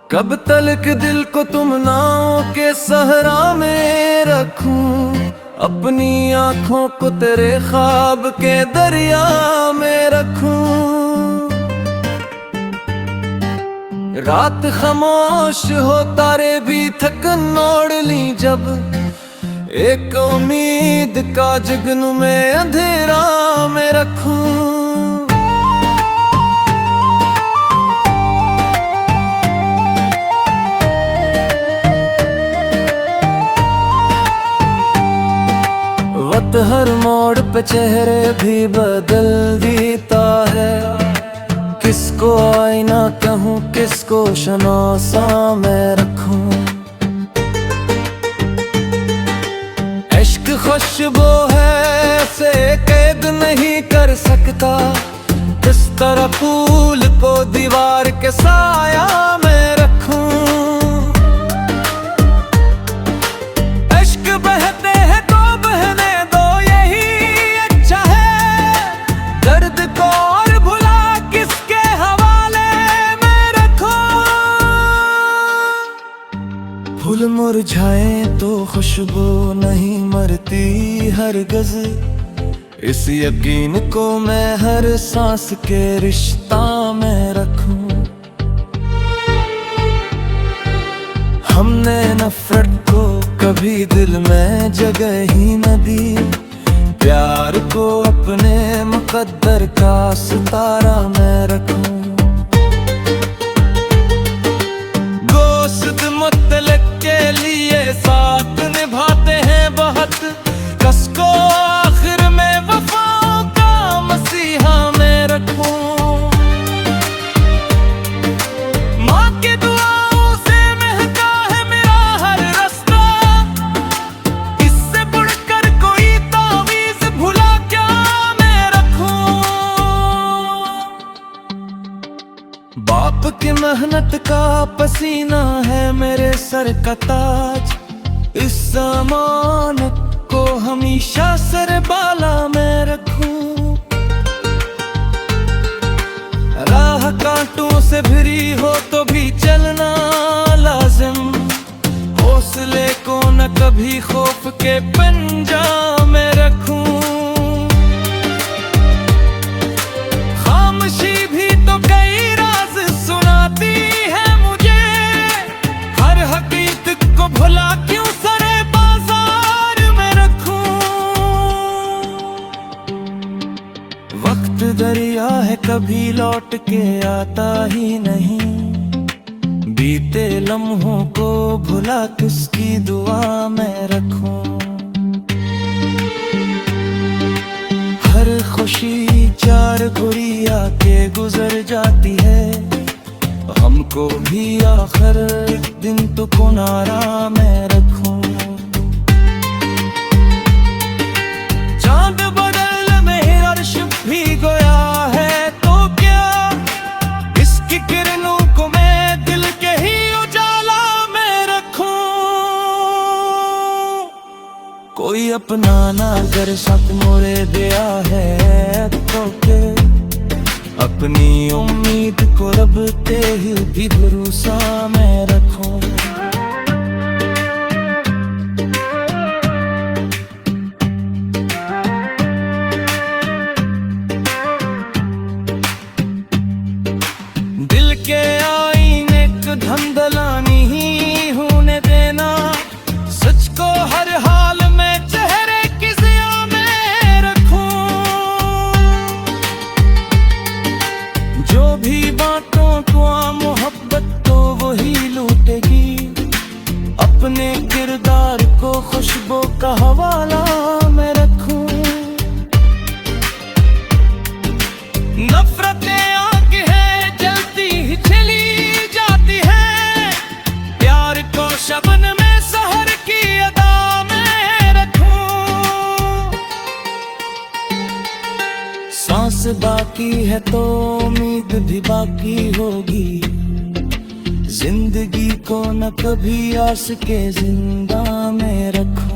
कब तलक दिल को तुम नाव के सहरा में रखूं, अपनी आंखों को तेरे ख्वाब के दरिया में रखूं। रात खामोश हो तारे भी थकन ओढ़ ली जब, एक उम्मीद का जुगनू में अंधेरा में रखूं। वक्त हर मोड़ पे चेहरे भी बदल देता है, किसको आईना कहूँ किसको शनासा मैं रखूं। इश्क खुशबू है से कैद नहीं कर सकता, इस तरह फूल को दीवार के साया में रखूं। इश्क बहते हैं तो बहने दो यही अच्छा है, दर्द को और भुला किसके हवाले में रखूं। फूल मुरझाए तो खुशबू नहीं मरती हरगिज़, इस यकीन को मैं हर सांस के रिश्ता में रखूं। हमने नफरत को कभी दिल में जगह ही न दी, प्यार को अपने मुकद्दर का सितारा में रखूं। गोश्त मुतलक के लिए साथ निभाते हैं बहुत, कसको आखिर में वफाओं का मसीहा में रखूं। माँ की दुआओं से महका है मेरा हर रास्ता, इससे बढ़कर कोई तावीज़ भुला क्या मैं रखूं। बाप की मेहनत का पसीना है मेरे सर का ताज, इस ज़मानत को हमेशा सर बाला में रखूं। राह कांटों से भरी हो तो भी चलना लाजिम, हौसले को न कभी खौफ के पंजा में रखूं। खामोशी भी तो कई राज सुनाती है मुझे, हर हकीकत को भुला क्यों सरे बाजार में रखूं। वक्त दरिया है कभी लौट के आता ही नहीं, बीते लम्हों को भुला किसकी दुआ में रखूं। हर खुशी चार गुड़िया के गुजर जाती है, हमको भी आखिर एक दिन तो किनारा में रखूं। चांद बदल में अर्श भी गया है तो क्या, इसकी किरणों को मैं दिल के ही उजाला में रखूं। कोई अपनाना अगर शक मोरे दिया है तो के, अपनी उम्मीद को रब ते ही भी भरोसा में रखूं। दिल के आईने को धंधलानी ही होने देना, सच को हर हाल में चेहरे की ज़िया में रखूं। जो भी बातों को मोहब्बत तो वही लूटेगी, अपने किरदार को खुशबू का हवाला में रखूं। नफरतें आग है जलती ही चली जाती है, प्यार को शबन में सहर की अदा में रखूं। सांस बाकी है तो उम्मीद भी बाकी होगी, जिंदगी को न कभी आस के जिंदा में रखूं।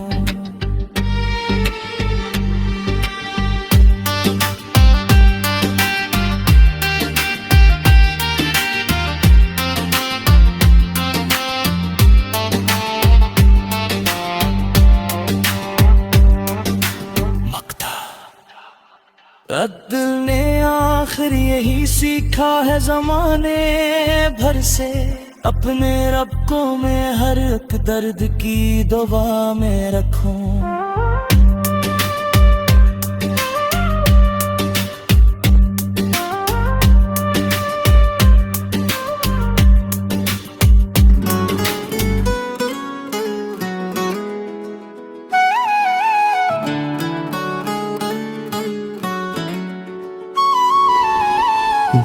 यही सीखा है जमाने भर से, अपने रब को मैं हर एक दर्द की दुआ में रखूं।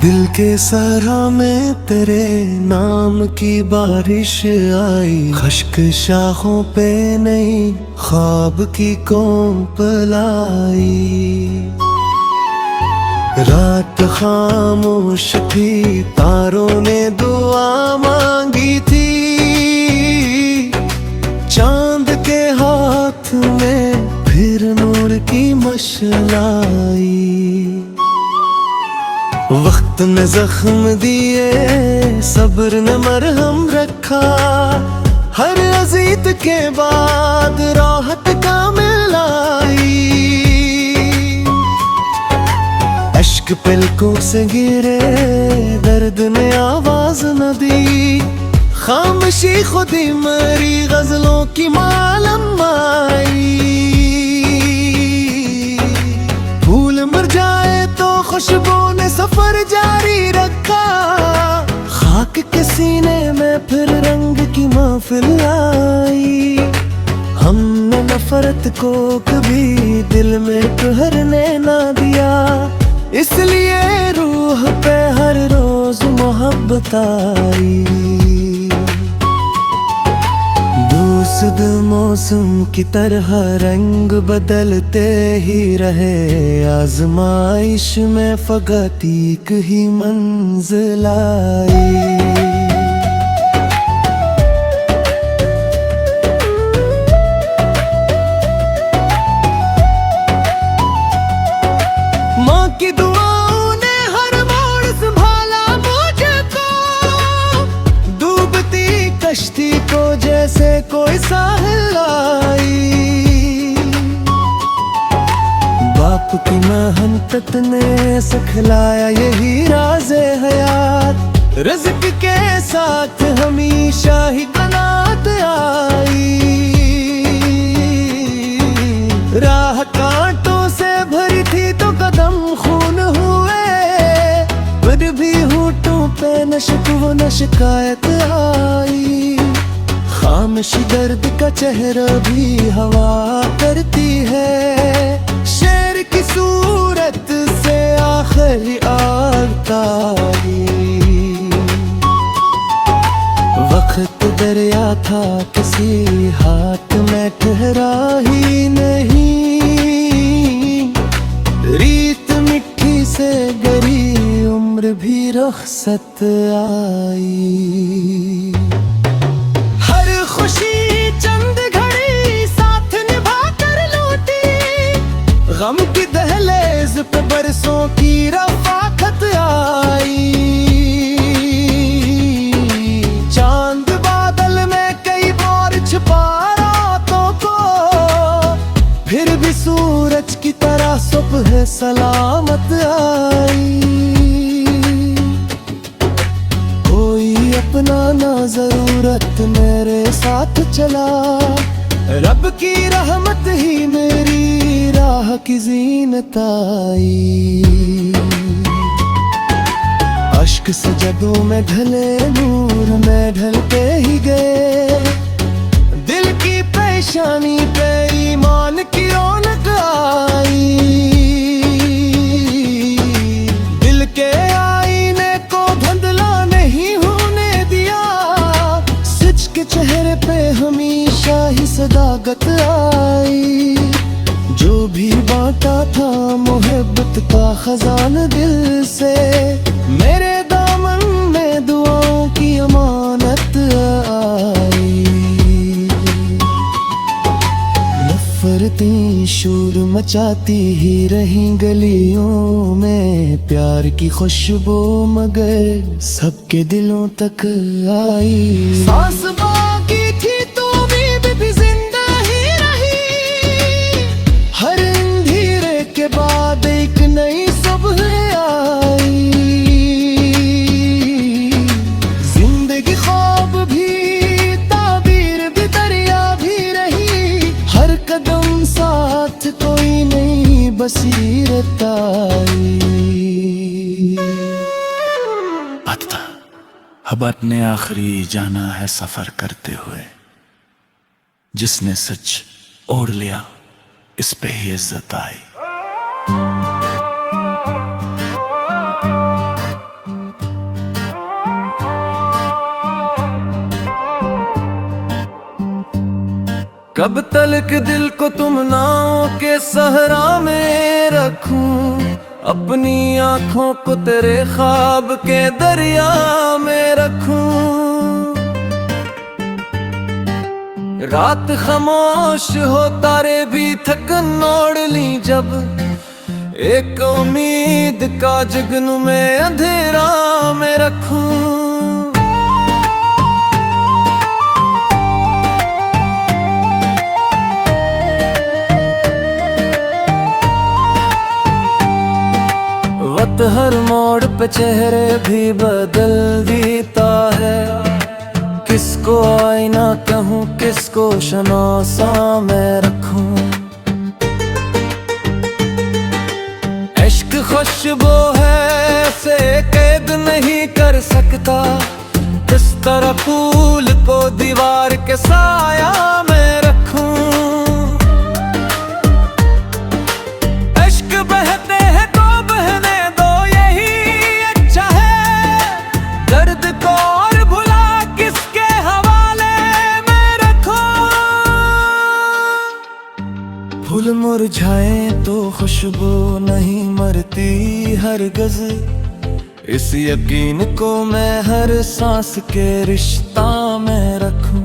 दिल के सहरा में तेरे नाम की बारिश आई, खश्क शाखों पे नई ख्वाब की कोंप लाई। रात खामोश थी, तारों ने दुआ मांगी थी, चांद के हाथ में फिर नूर की मशलाई। वक्त ने जख्म दिए, सब्र ने मरहम रखा, हर अजीत के बाद राहत का मिलाई। अश्क पलकों से गिरे, दर्द ने आवाज न दी, खामोशी खुद ही मरी गजलों की मालम आई। फूल मर जाए तो खुशबू ने सफर जारी रखा, खाक के सीने में फिर रंग की महफिल आई। हमने नफरत को कभी दिल में ठहरने ना दिया, इसलिए रूह पे हर रोज मोहब्बत आई। दूसद मौसम की तरह रंग बदलते ही रहे, आजमाइश में फकत एक ही मंजिल आई। माँ की दुआओं ने हर मोड़ संभाला मुझको, डूबती कश्ती को जैसे कोई साहिल आई। बाप की मेहनत ने सिखलाया यही राज़े हयात, रिज़्क के साथ हमेशा ही कनात आई। राह कांटों से भरी थी तो कदम खून हुए, फिर भी होठों पे न शिकवा न शिकायत आई। खामोशी दर्द का चेहरा भी हवा करती है, शेर की सूरत से आखिरी आग तारी। वक्त दरिया था किसी हाथ में ठहरा ही नहीं, रीत मिट्टी से गरी उम्र भी रुखसत आई। हर खुशी चंद घड़ी साथ निभा कर लौटी, गम की दहलीज पे बरसों की रफाकत आई। चांद बादल में कई बार छिपा रातों को, फिर भी सूरज की तरह सुबह सलामत आई। कोई अपना ना जरूरत मेरे साथ चला, रब की रहमत ही मेरी राह की ज़ीनत आई। अश्क से जदों में ढले नूर में ढलते ही गए, दिल की परेशानी पे ईमान की रौनक आई। दिल के आईने को धुंधला नहीं होने दिया, सच के चेहरे पे हमेशा ही सदाकत आई। जो भी बांटा था मोहब्बत का खजाना दिल से, मेरे दामन में दुआओं की अमानत आई। नफरतें शोर मचाती ही रही गलियों में, प्यार की खुशबू मगर सबके दिलों तक आई। सांस बाकी थी तो भी जिंदा ही रही, हर अंधेरे के बाद एक नई सुबह आई। साथ कोई नहीं बसीरत आई। अब अपने आखिरी जाना है सफर करते हुए, जिसने सच ओढ़ लिया इस पे ही इज्जत आई। कब तलक दिल को तुम नाव के सहरा में रखूं, अपनी आंखों को तेरे ख्वाब के दरिया में रखूं। रात खामोश हो तारे भी थकन ओढ़ ली जब, एक उम्मीद का जुगनू में अंधेरा में रखूं। वक्त हर मोड़ पे चेहरे भी बदल देता है, किसको आईना कहूँ किसको शनासा मैं रखूं। इश्क खुशबू है से कैद नहीं कर सकता, इस तरह फूल को दीवार के साया में रखूं। इश्क बहते हैं तो बहने दो यही अच्छा है, दर्द को और भुला किसके हवाले में रखो। फूल मुरझाए तो खुशबू नहीं मरती हरगिज़, इस यकीन को मैं हर सांस के रिश्ता में रखूं।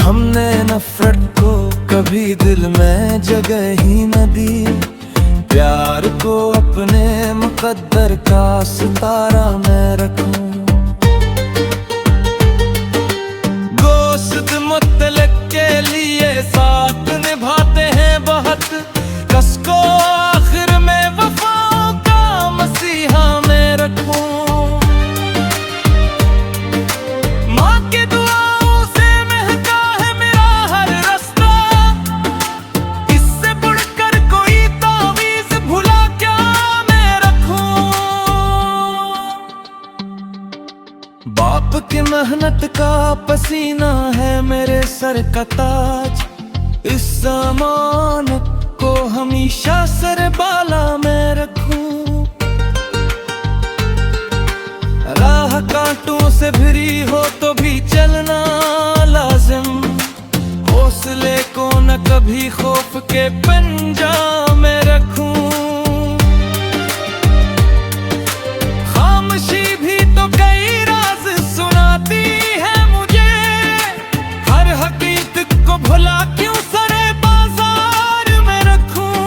हमने नफरत को कभी दिल में जगह ही न दी, प्यार को अपने मुकद्दर का सितारा में रखूं। गोश्त मुतलक के लिए साथ निभाते हैं बहुत, कसको आखिर में वफाओं का मसीहा में रखूं। माँ की दुआओं से महका है मेरा हर रास्ता, इससे बढ़कर कोई तावीज़ भुला क्या मैं रखूं। बाप की मेहनत का पसीना है मेरे सर का ताज, इस ज़मानत को हमेशा सर बाला में रखूं। राह कांटों से भरी हो तो भी चलना लाजिम, हौसले को न कभी खौफ के पंजा में रखूं। खामोशी भी तो कई राज सुनाती है मुझे, हर हकीकत को भुला क्यों सरे बाजार में रखूं।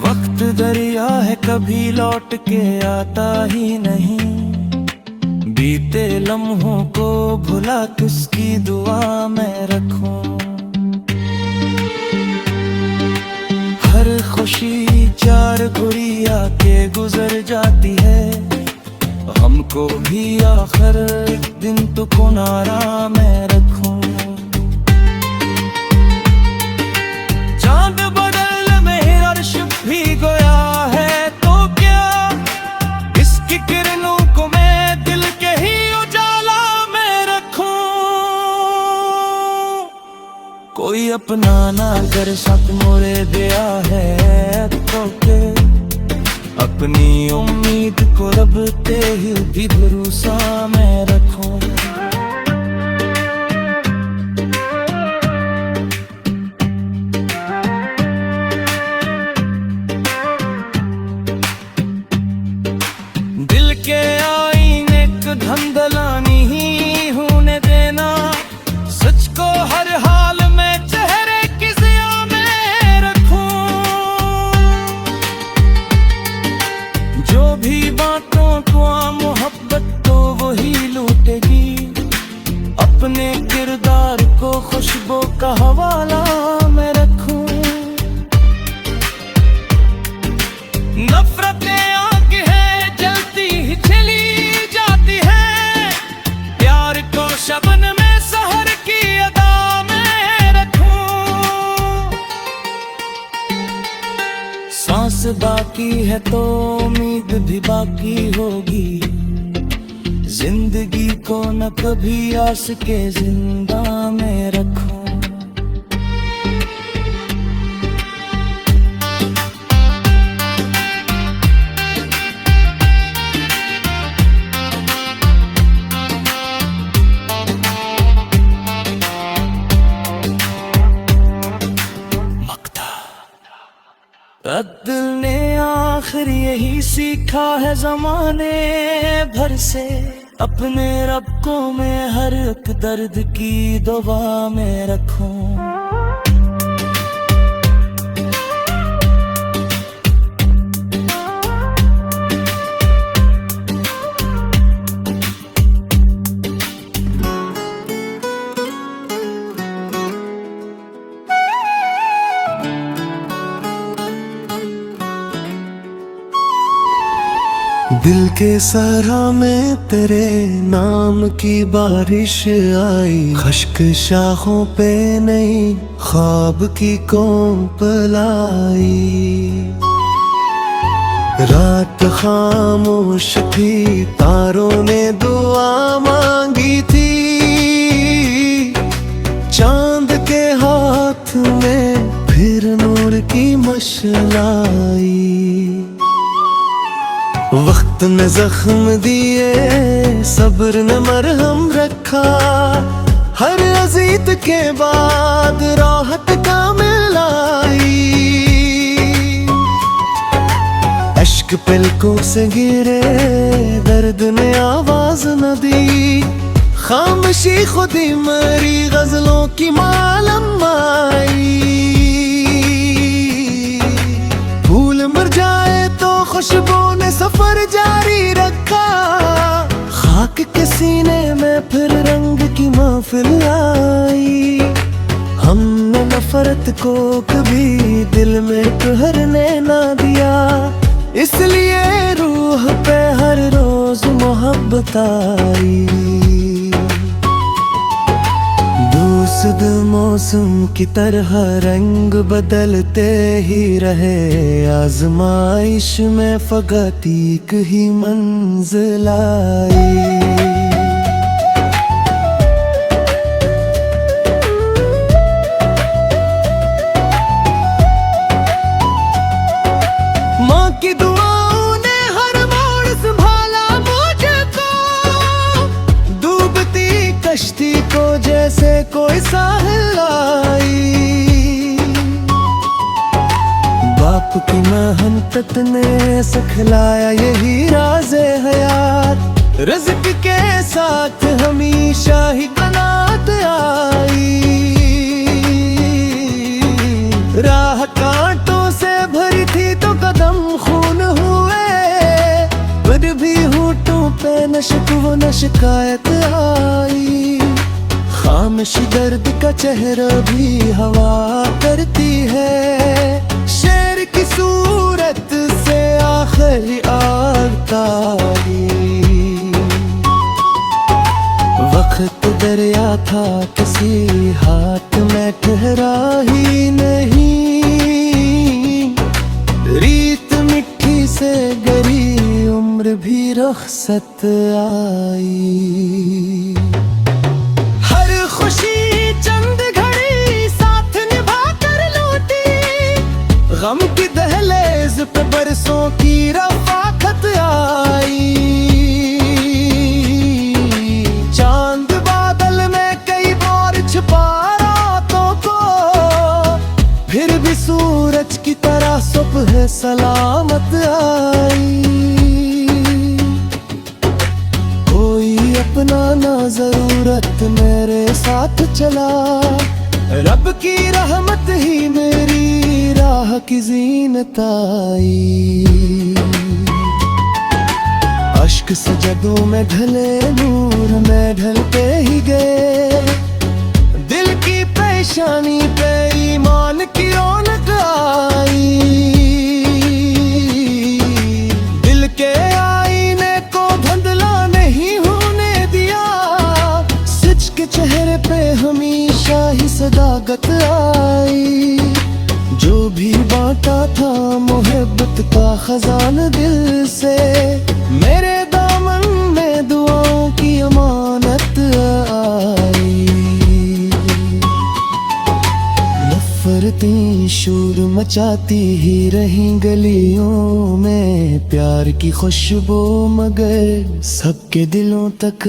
वक्त दरिया है कभी लौट के आता ही नहीं, बीते लम्हों को भुला किसकी दुआ में रखूं। हर खुशी चार गुड़िया के गुजर जाती है, हमको भी आखिर एक दिन तो किनारा में रखूं। चांद बदल में अर्श भी गया है तो क्या, इसकी किरणों को मैं दिल के ही उजाला में रखूं। कोई अपना ना कर सक मोरे दिया है तो के, अपनी उम्मीद को रब ते ही भी भरोसा मैं रखूं। दिल के आईने को धंधला नहीं होने देना, सच को हर हाल में चेहरे की ज़िया में रखूं। जो भी बातों को मोहब्बत तो वही लूटेगी, अपने किरदार को खुशबू का हवाला में रखूं। नफरतें आग है जलती ही चली जाती है, प्यार को शबन में बाकी है तो उम्मीद भी बाकी होगी। जिंदगी को न कभी आस के जिंदा में रखो। दिल ने आखिर यही सीखा है जमाने भर से, अपने रब को मैं हर एक दर्द की दुआ में रखूं। दिल के सहरा में तेरे नाम की बारिश आई, खश्क शाखों पे नई ख्वाब की कोंप लाई। रात खामोश थी, तारों ने दुआ मांगी थी, चांद के हाथ में फिर नूर की मशलाई। वक्त ने जख्म दिए, सब्र ने मरहम रखा, हर अजीत के बाद राहत का मिलाई। अश्क पलकों से गिरे, दर्द ने आवाज न दी, खामोशी खुद ही मरी गजलों की मालम आई। फूल मर जाए तो खुशबू ने सफर जारी रखा, खाक के सीने में फिर रंग की महफिल आई। हमने नफरत को कभी दिल में ठहरने ना दिया, इसलिए रूह पे हर रोज मोहब्बत आई। दूसद मौसम की तरह रंग बदलते ही रहे, आजमाइश में फकत एक ही मंजिल आई। माँ की दुआओं ने हर मोड़ संभाला मुझको, डूबती कश्ती को जैसे कोई साहिल आई। बाप की मेहनत ने सिखलाया यही राज़े हयात, रिज़्क के साथ हमेशा ही कनात आई। राह कांटों से भरी थी तो कदम खून हुए, फिर भी होठों पे न शिकवा न शिकायत आई। खामोशी दर्द का चेहरा भी हवा करती है, शेर की सूरत से आखिरी आग तारी। वक्त दरिया था किसी हाथ में ठहरा ही नहीं, रीत मिट्टी से गरी उम्र भी रुखसत आई। गम की दहलीज पे बरसों की रफ़ाकत आई। चांद बादल में कई बार छिपा रातों को, फिर भी सूरज की तरह सुबह सलामत आई। कोई अपना ना जरूरत मेरे साथ चला, रब की रहमत ही मेरी राह की ज़ीनत आई। अश्क सजदों में ढले नूर में ढलते ही गए, दिल की परेशानी पे ईमान की रौनक आई। दिल के आईने को धुंधला नहीं होने दिया, सच के चेहरे पे हमेशा ही सदाकत आई। जो भी बात मांगता था मोहब्बत का खजान दिल से, मेरे दामन में दुआओं की अमानत आई। नफरतें शोर मचाती ही रही गलियों में, प्यार की खुशबू मगर सबके दिलों तक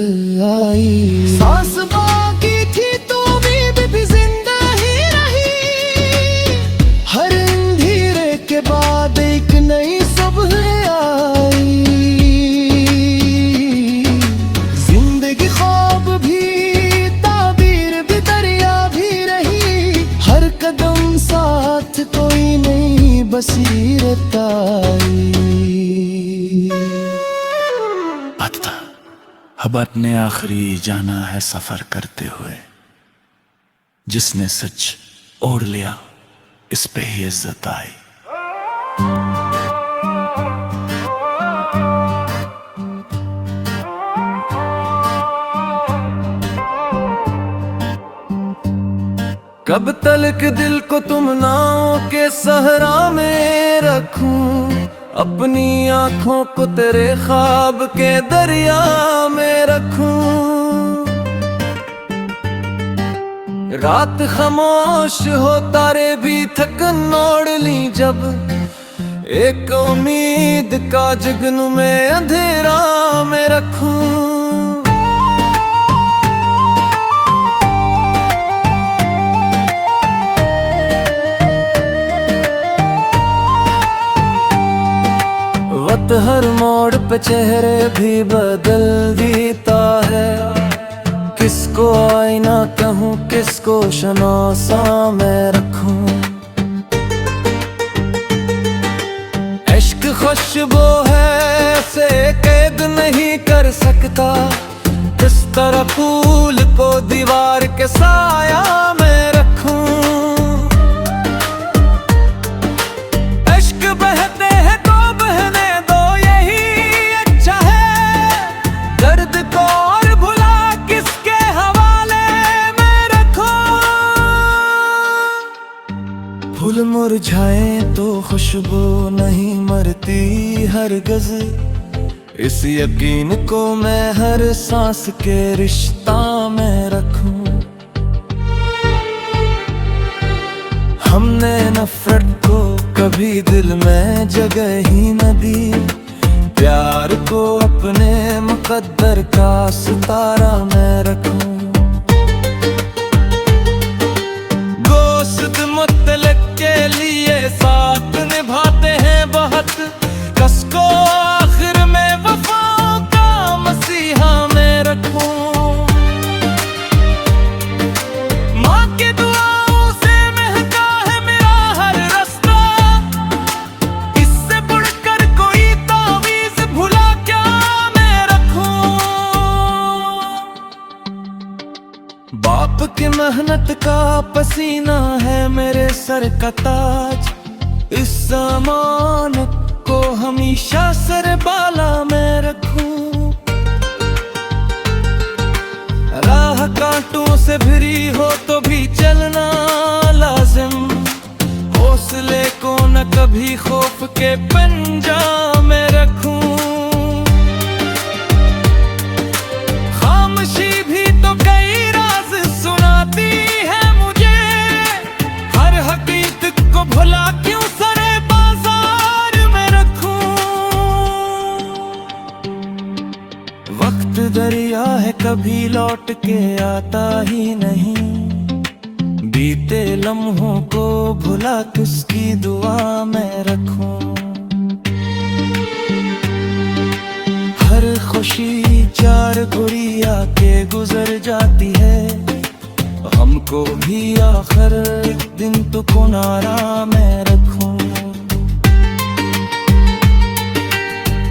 आई। सांस बाकी थी तो उम्मीद भी जिंदा ही रही, हर अंधेरे के बाद एक नई सुबह आई। जिंदगी ख्वाब भी ताबीर भी दरिया भी रही, हर कदम साथ कोई नई बसीरत आई। अब अपने आखिरी जाना है सफर करते हुए, जिसने सच ओढ़ लिया इस पे ही इज्जत आई। कब तलक दिल को तुम नाव के सहरा में रखूं, अपनी आंखों को तेरे ख्वाब के दरिया में रखूं। रात खामोश हो तारे भी थकन ओढ़ ली जब, एक उम्मीद का जुगनू में अंधेरा में रखूं। वक्त हर मोड़ पे चेहरे भी बदल देता है, किसको आईना कहूँ किसको शनासा मैं रखूं। इश्क खुशबू है से कैद नहीं कर सकता, इस तरह फूल को दीवार के साया में रखूं। इश्क बहते हैं तो बहने दो यही अच्छा है, दर्द को और भुला किसके हवाले में रखूं। फूल मुरझाए तो खुशबू नहीं मरती हरगिज़, इस यकीन को मैं हर सांस के रिश्ता में रखूं। हमने नफरत को कभी दिल में जगह ही न दी, प्यार को अपने मुकद्दर का सितारा में रखूं। गोश्त मुतलक के लिए साथ निभाते हैं बहुत, कसको आखिर में वफाओं का मसीहा में रखूं। माँ की दुआओं से महका है मेरा हर रास्ता, इससे बढ़कर कोई तावीज़ भुला क्या मैं रखूं। बाप की मेहनत का पसीना है मेरे सर का ताज, इस अमानत को हमेशा सर बाला में रखूं। राह कांटों से भरी हो तो भी चलना लाजिम, हौसले को न कभी खौफ के पंजा में रखूं। खामोशी भी तो कई राज सुनाती है मुझे, हर हकीकत को भुला क्यों सरे बाजार में रखूं। वक्त दरिया है कभी लौट के आता ही नहीं, बीते लम्हों को भुला किसकी दुआ में रखूं। हर खुशी चार गुड़िया के गुजर जाती है, हमको भी आखिर एक दिन तो किनारा में रखूं।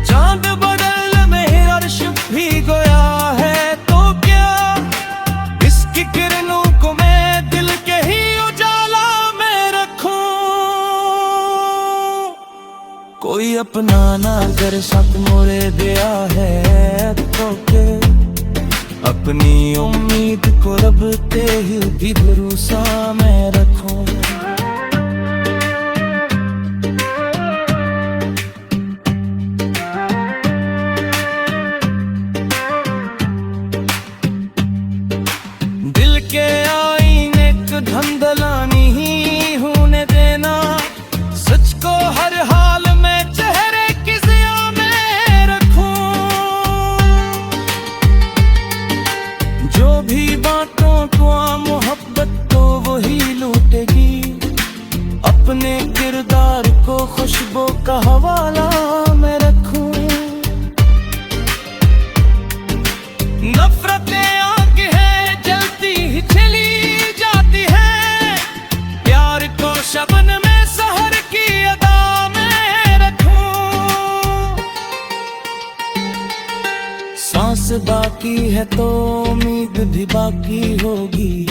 चांद बदल में अर्श भी गया है तो क्या, इसकी किरणों को मैं दिल के ही उजाला में रखूं। कोई अपना ना कर शक मोरे दिया है तो के, अपनी उम्मीद को रब ते ही भी भरोसा मैं रखूं। तनख्वाह मोहब्बत तो वही लूटेगी। अपने किरदार को खुशबू का हवाला मैं रखूं। नफरतें आग है जलती ही चली जाती है। प्यार को शबन में सहर की अदा में रखूं। सांस बाकी है तो उम्मीद भी बाकी होगी।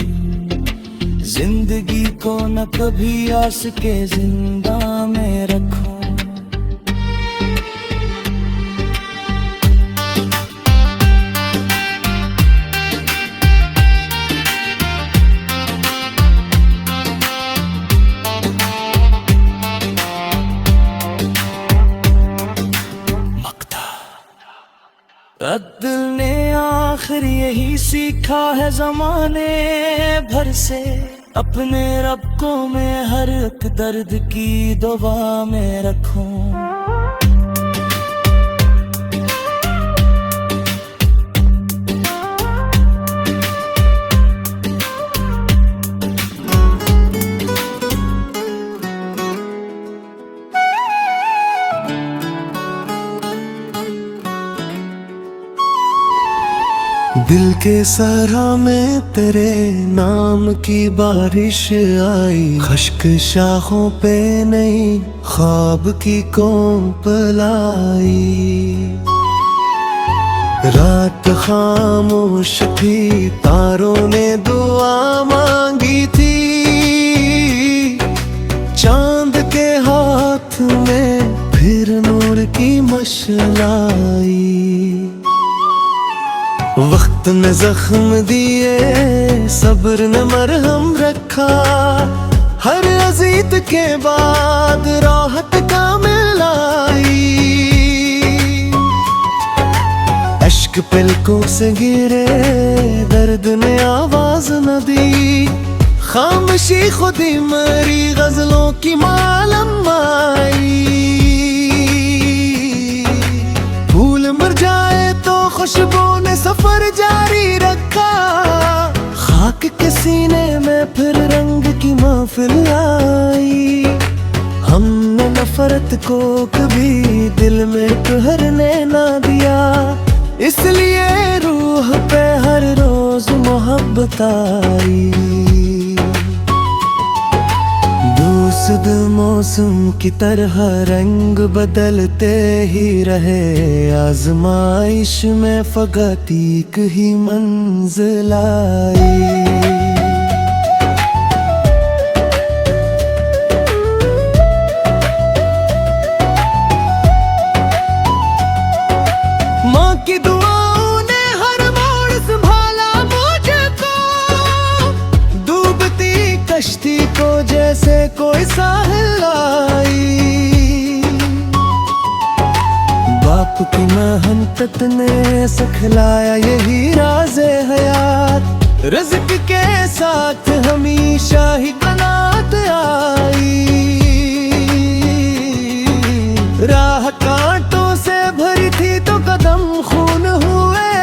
जिंदगी को न कभी आस के जिंदा में रखो। दिल ने आखिर यही सीखा है जमाने भर से। अपने रब को मैं हर एक दर्द की दुआ में रखूं। दिल के सहरा में तेरे नाम की बारिश आई। खश्क शाखों पे नई ख्वाब की कोंप लाई। रात खामोश थी तारों ने दुआ मांगी थी। चांद के हाथ में फिर नूर की मशलाई। वक्त ने जख्म दिए सब्र ने मरहम रखा। हर अजीत के बाद राहत का मिलाई। अश्क पलकों से गिरे दर्द ने आवाज न दी। खामोशी खुदी मरी गजलों की मालम आई। फूल मर जाए तो खुशबू ने सफर जारी रखा। खाक के सीने में फिर रंग की महफिल आई। हमने नफरत को कभी दिल में ठहरने ना दिया। इसलिए रूह पे हर रोज मोहब्बत आई। दूसद मौसम की तरह रंग बदलते ही रहे। आजमाइश में फकत एक ही मंजिल आई। माँ की दुआओं ने हर मोड़ संभाला मुझको। डूबती कश्ती को जैसे कोई साहिल आई। बाप की मेहनत ने सिखलाया यही राज़े हयात। रिज़्क के साथ हमेशा ही कनात आई। राह कांटों से भरी थी तो कदम खून हुए।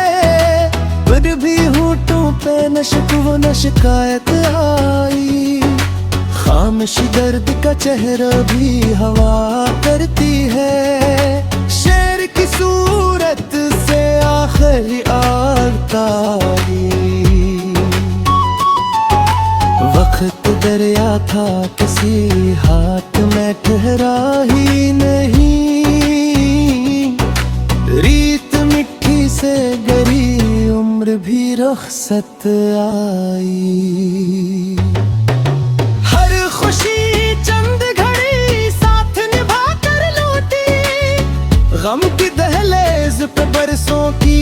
फिर भी होठों पे न शिकवा न शिकायत आई। खामोश दर्द का चेहरा भी हवा करती है। शेर की सूरत से आखिरी आग तारी। वक्त दरिया था किसी हाथ में ठहरा ही नहीं। रीत मिट्टी से गरी उम्र भी रुखसत आई। खुशी चंद घड़ी साथ निभा कर लौटी। गम की दहलीज पे बरसों की